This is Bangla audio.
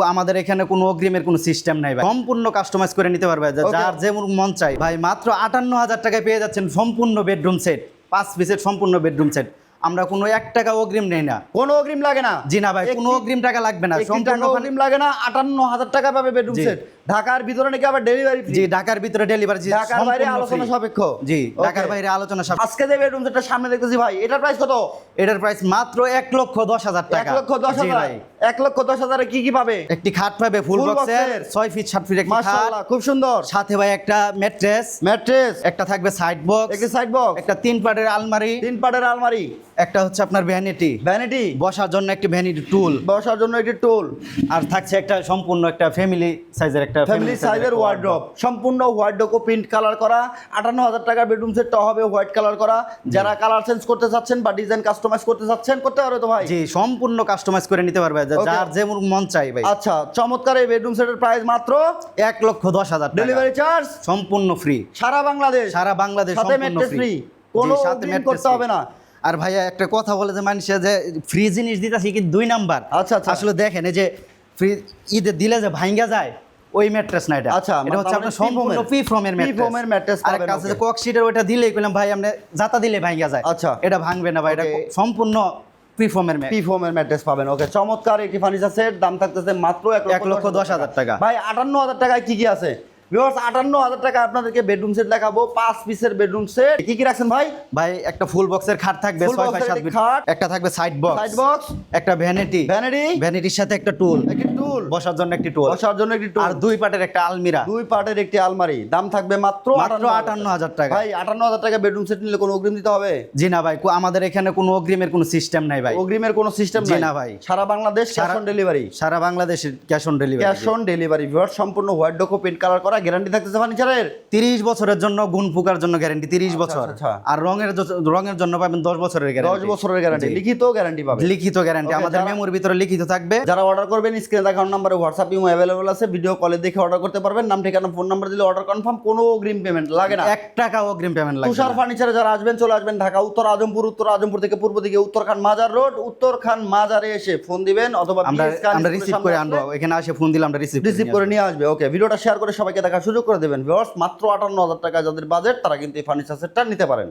আমাদের এখানে কোনো অগ্রিমের কোনো সিস্টেম নাই ভাই, সম্পূর্ণ কাস্টমাইজ করে নিতে পারবে যার যেমন মন চাই ভাই। মাত্র 58,000 টাকায় পেয়ে যাচ্ছেন সম্পূর্ণ বেডরুম সেট, 5 পিসের সম্পূর্ণ বেডরুম সেট। আমরা কোনো 1 টাকা অগ্রিম নেই না। কোনো অগ্রিম লাগে না? জি না ভাই, কোনো অগ্রিম টাকা লাগবে না, সম্পূর্ণ অগ্রিম লাগে না। 58,000 টাকা পাবে বেডরুম সেট। ঢাকার ভিতরে নাকি আবার ডেলিভারি ফ্রি? জি, ঢাকার ভিতরে ডেলিভারি, জি। ঢাকার বাইরে আলোচনা সাপেক্ষ? জি, ঢাকার বাইরে আলোচনা সাপেক্ষ। আজকে যে বেডরুম সেটটা সামনে দেখতেছি ভাই, এটার প্রাইস কত? এটার প্রাইস মাত্র 1,10,000 টাকা। 1,10,000। 1,10,000 কি কি পাবে? একটি খাট পাবে ফুল বক্সের, 6 ফিট 7 ফিট একটি খাট, মাশাআল্লাহ খুব সুন্দর। সাথে ভাই একটা ম্যাট্রেস, একটা থাকবে সাইড বক্স, একটা সাইড বক্স, একটা 3 পাটের আলমারি, 3 পাটের আলমারি, একটা হচ্ছে আপনার ভ্যানিটি, বসার জন্য একটি ভ্যানিটি টুল, বসার জন্য একটি টুল, আর থাকছে একটা সম্পূর্ণ একটা ফ্যামিলি সাইজের ওয়ার্ড্রপ। সম্পূর্ণ হোয়াইট প্রিন্ট কালার করা। 58,000 টাকার বেডরুম সেটটা হবে হোয়াইট কালার করা। যারা কালার চেঞ্জ করতে চাচ্ছেন বা ডিজাইন কাস্টমাইজ করতে চাচ্ছেন, করতে পারবে তো ভাই? জি, সম্পূর্ণ কাস্টমাইজ করে নিতে পারবে যার যেমন মন চাই ভাই। আচ্ছা, চমৎকার। এই বেডরুম সেটের প্রাইস মাত্র 1,10,000 টাকা। ডেলিভারি চার্জ সম্পূর্ণ ফ্রি, সারা বাংলাদেশ সম্পূর্ণ ফ্রি। কোনো অগ্রিম করতে হবে না। আর ভাইয়া একটা কথা বলে যে মানুষে যে ফ্রি জিনিস দিতেছি কি 2 নাম্বার। আচ্ছা, আসলে দেখেন এই যে ফ্রি ঈদে দিলে যে ভাঙ্গা যায় ওই ম্যাট্রেস না এটা। আচ্ছা, এটা হচ্ছে আপনার সম্পূর্ণ পি ফোমের ম্যাট্রেস। আর কাছে যে ককশিটের ওটা দিলেই কইলাম ভাই আপনি জাতা দিলে ভাঙ্গা যায়। আচ্ছা, এটা ভাঙবে না ভাই, এটা সম্পূর্ণ পি ফোমের ম্যাট্রেস পাবেন। ওকে, চমৎকার একটি ফার্নিচার সেট। দাম থাকতেছে মাত্র 1,10,000 টাকা। ভাই 58,000 টাকায় কি কি আছে? ভিউয়ার্স, 58,000 টাকা আপনাদেরকে বেডরুম সেট দেখাবো। 5 পিসের বেডরুম সেট। কি কি রাখছেন ভাই? ভাই একটা ফুল বক্সের খাট থাকবে 6 বাই 7 ফিট, একটা থাকবে সাইড বক্স, একটা ভ্যানিটির সাথে একটা টুল, বসার জন্য একটি টুল, আর 2 পাটের একটা আলমিরা, 2 পাটের একটি আলমারি। দাম থাকবে মাত্র 58,000 টাকা। ভাই 58,000 টাকা বেডরুম সেট নিলে কোনো অগ্রিম দিতে হবে? জি না ভাই, আমাদের এখানে কোনো অগ্রিমের কোনো সিস্টেম নাই ভাই। অগ্রিমের কোনো সিস্টেম নাই? না ভাই, সারা বাংলাদেশ ক্যাশ অন ডেলিভারি। সারা বাংলাদেশের ক্যাশ অন ডেলিভারি। ভিউয়ার্স, সম্পূর্ণ হোয়াইট ডোকো প্রিন্ট কালার করা। গ্যারান্টি থাকতেছে ফার্নিচারের 30 বছরের জন্য, গুণ ফুকার জন্য গ্যারান্টি 30 বছর। আর রঙের জন্য পাবেন 10 বছরের গ্যারান্টি। 10 বছরের গ্যারান্টি, লিখিত গ্যারান্টি পাবেন। লিখিত গ্যারান্টি আমাদের মেমোর ভিতরে লিখিত থাকবে। যারা অর্ডার করবেন স্ক্রিনে দেখানো নম্বরে হোয়াটসঅ্যাপ ইমো अवेलेबल আছে, ভিডিও কলে দেখে অর্ডার করতে পারবেন। নাম ঠিকানা ফোন নাম্বার দিলে অর্ডার কনফার্ম। কোনো অগ্রিম পেমেন্ট লাগে না, 1 টাকা অগ্রিম পেমেন্ট লাগে না। তুষার ফার্নিচারে যারা আসবেন, চলে আসবেন ঢাকা উত্তর আজমপুর থেকে পূর্ব দিকে উত্তর খান মাজার রোড। উত্তর খান মাজারে এসে ফোন দিবেন, অথবা আমরা রিসিভ করে আনবো। এখানে আসে ফোন দিলে আমরা রিসিভ করে নিয়ে আসবে। ওকে, ভিডিওটা শেয়ার করে সবাইকে দেখার সুযোগ করে দেবেন। ভিউয়ার্স, মাত্র 58,000 টাকা যাদের বাজেট, তারা কিন্তু এই ফার্নিচার সেটটা নিতে পারেন।